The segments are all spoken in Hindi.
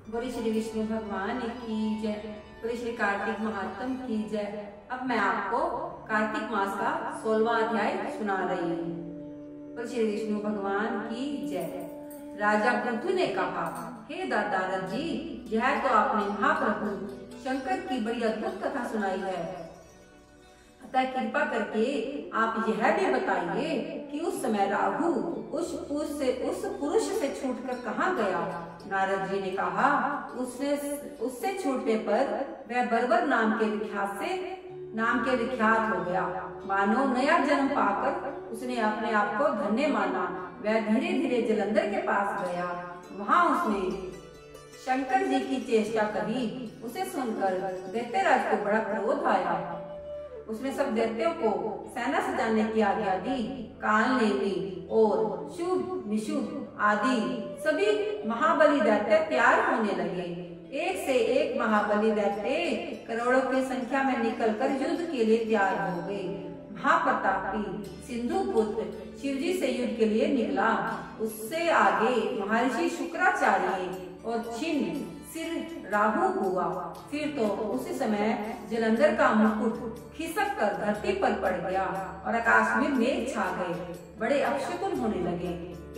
बोले श्री विष्णु भगवान की जय, बोले श्री कार्तिक महात्म की जय। अब मैं आपको कार्तिक मास का 16वां अध्याय सुना रही हूँ। बोले श्री विष्णु भगवान की जय। राजा पृथु ने कहा, हे दातारथ जी, यह तो आपने महाप्रभु शंकर की बड़ी अद्भुत कथा सुनाई है, अतः कृपा करके आप यह भी बताइए कि उस समय राहु उस पुरुष से छूटकर कहाँ गया। नारद जी ने कहा, उससे छूटने पर वह बर्बर नाम के विख्यात हो गया। मानो नया जन्म पाकर उसने अपने आप को धन्य माना। वह धीरे धीरे जलंधर के पास गया। वहाँ उसने शंकर जी की चेष्टा करी। उसे सुनकर दैत्यराज को बड़ा क्रोध आया। उसने सब दैत्यों को सेना सजाने की आज्ञा दी। काल नेमी और शुभ निशुभ आदि सभी महाबली दैत्य तैयार होने लगे। एक से एक महाबली दैत्य करोड़ों की संख्या में निकलकर युद्ध के लिए तैयार हो गए। महाप्रतापी सिंधु पुत्र शिवजी से युद्ध के लिए निकला। उससे आगे महर्षि शुक्राचार्य और छिन्न सिर राहु हुआ। फिर तो उसी समय जलंधर का मुकुट खिसक कर धरती पर पड़ गया और आकाश में मेघ छा गए। बड़े अपशकुन होने लगे।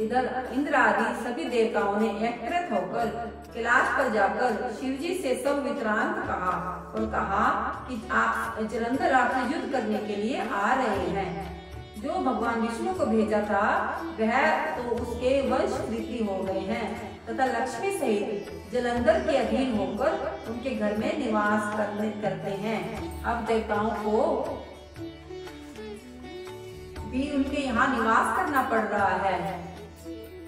इधर इंद्र आदि सभी देवताओं ने एकत्रित होकर कैलाश पर जाकर शिवजी से सब वितरांत कहा और कहा कि आप जलंधर आपसे युद्ध करने के लिए आ रहे हैं। जो भगवान विष्णु को भेजा था वह तो उसके वंश वृद्धि हो गए हैं तथा लक्ष्मी सहित जलंधर के अधीन होकर उनके घर में निवास करते हैं। अब देवताओं को भी उनके यहाँ निवास करना पड़ रहा है।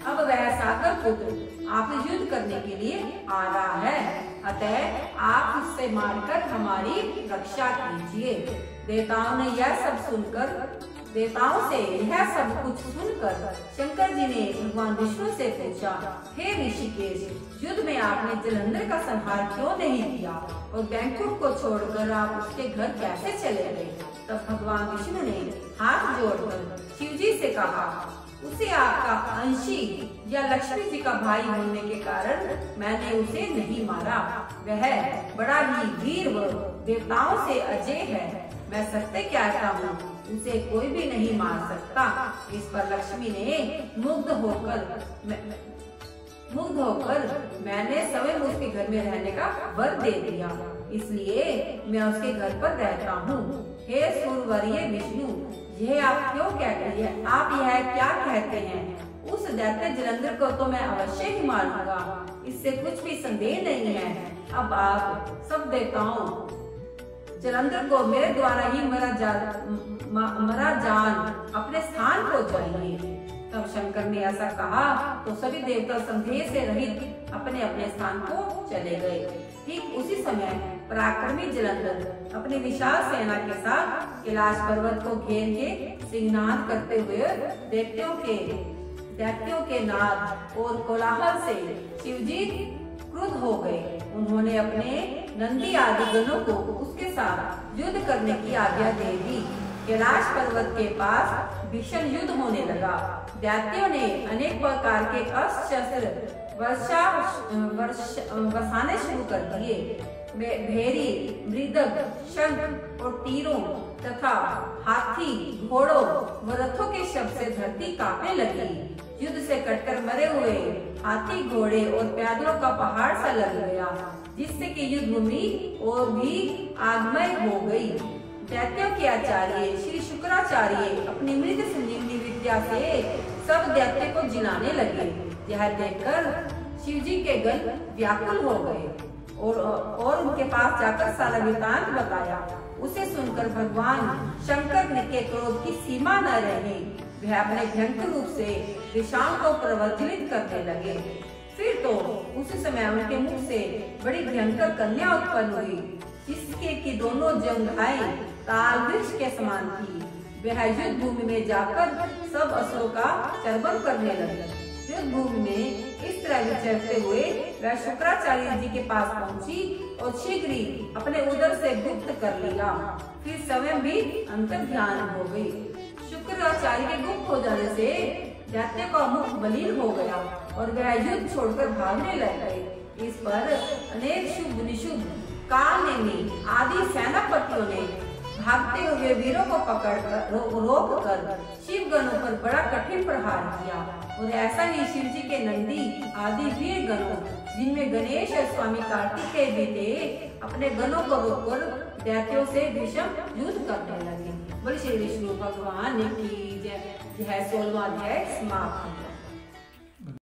अब वह सागर पुत्र आपसे युद्ध करने के लिए आ रहा है, अतः आप उससे मारकर हमारी रक्षा कीजिए। देवताओं से यह सब कुछ सुनकर शंकर जी ने भगवान विष्णु से पूछा, हे ऋषिकेश, युद्ध में आपने जलंधर का संहार क्यों नहीं किया और बैंकुट को छोड़कर आप उसके घर कैसे चले गए। तब भगवान विष्णु ने हाथ जोड़कर शिवजी से कहा, उसे आपका अंशी या लक्ष्मी जी का भाई होने के कारण मैंने उसे नहीं मारा। वह बड़ा ही वीर व देवताओं से अजय है। मैं सत्य कहता हूँ, उसे कोई भी नहीं मार सकता। इस पर लक्ष्मी ने मुग्ध होकर मैंने स्वयं उसके घर में रहने का वर दे दिया, इसलिए मैं उसके घर पर रहता हूँ। हे सूरवर्य विष्णु, यह आप क्यों कहते हैं? आप यह क्या कहते हैं? उस दैत्य जलंधर को तो मैं अवश्य ही मारूंगा, इससे कुछ भी संदेह नहीं है। अब आप सब देवताओं जलंधर को मेरे द्वारा ही मरा जान अपने स्थान को जाइए। तब शंकर ने ऐसा कहा तो सभी देवता संदेह से रहित अपने अपने स्थान को चले गए। ठीक उसी समय पराक्रमी जलंधर अपनी विशाल सेना के साथ कैलाश पर्वत को घेर के सिंहनाद करते हुए दैत्यों के नाद और कोलाहल से शिवजी क्रुद्ध हो गए। उन्होंने अपने नंदी आदि गणों को उसके साथ युद्ध करने की आज्ञा दे दी। कैलाश पर्वत के पास भीषण युद्ध होने लगा। दैत्यों ने अनेक प्रकार के अस्त्र शस्त्र बरसाने शुरू कर दिए। भेरी, मृदक, शंख और तीरों तथा हाथी, घोड़ों व रथों के शब्द से धरती कांपने लगी। युद्ध से कटकर मरे हुए हाथी, घोड़े और पैदलों का पहाड़ सा लग गया, जिससे कि युद्ध भूमि और भी आगमय हो गई। दैत्यों के आचार्य श्री शुक्राचार्य अपनी मृत संजीवनी विद्या से सब दैत्य को जिलाने लगे। यह देखकर शिवजी के गण व्याकुल हो गए और उनके पास जाकर सारा वृतांत बताया। उसे सुनकर भगवान शंकर के क्रोध की सीमा न रही। वह अपने भयंकर रूप से दिशाओं को प्रज्वलित करने लगे। फिर तो उसी समय उनके मुख से बड़ी भयंकर कन्या उत्पन्न हुई, जिसके की दोनों जंघाएं ताल वृक्ष के समान थी। वह युद्ध भूमि में जाकर सब असुरों का चर्वण करने लगे। युद्ध भूमि में इस तरह विचरते हुए वह शुक्राचार्य जी के पास पहुंची और शीघ्र ही अपने उदर से गुप्त कर लिया। फिर स्वयं भी अंतर ध्यान हो गई। शुक्राचार्य के गुप्त हो जाने से दैत्य का मुख मलिन हो गया और वह युद्ध छोड़कर भागने लग गए। इस पर अनेक शुभ निशुभ कालनेमी आदि सेनापतियों ने भागते हुए वीरों को पकड़कर रोक कर शिव गणों पर बड़ा कठिन प्रहार किया। और ऐसा ही शिव जी के नंदी आदि वीर गणों, जिनमें गणेश और स्वामी कार्तिकेय भी थे, अपने गणों को रोककर दैत्यों से विषम युद्ध करने लगे। बोले श्री विष्णु भगवान की जय। 16वां अध्याय समाप्त।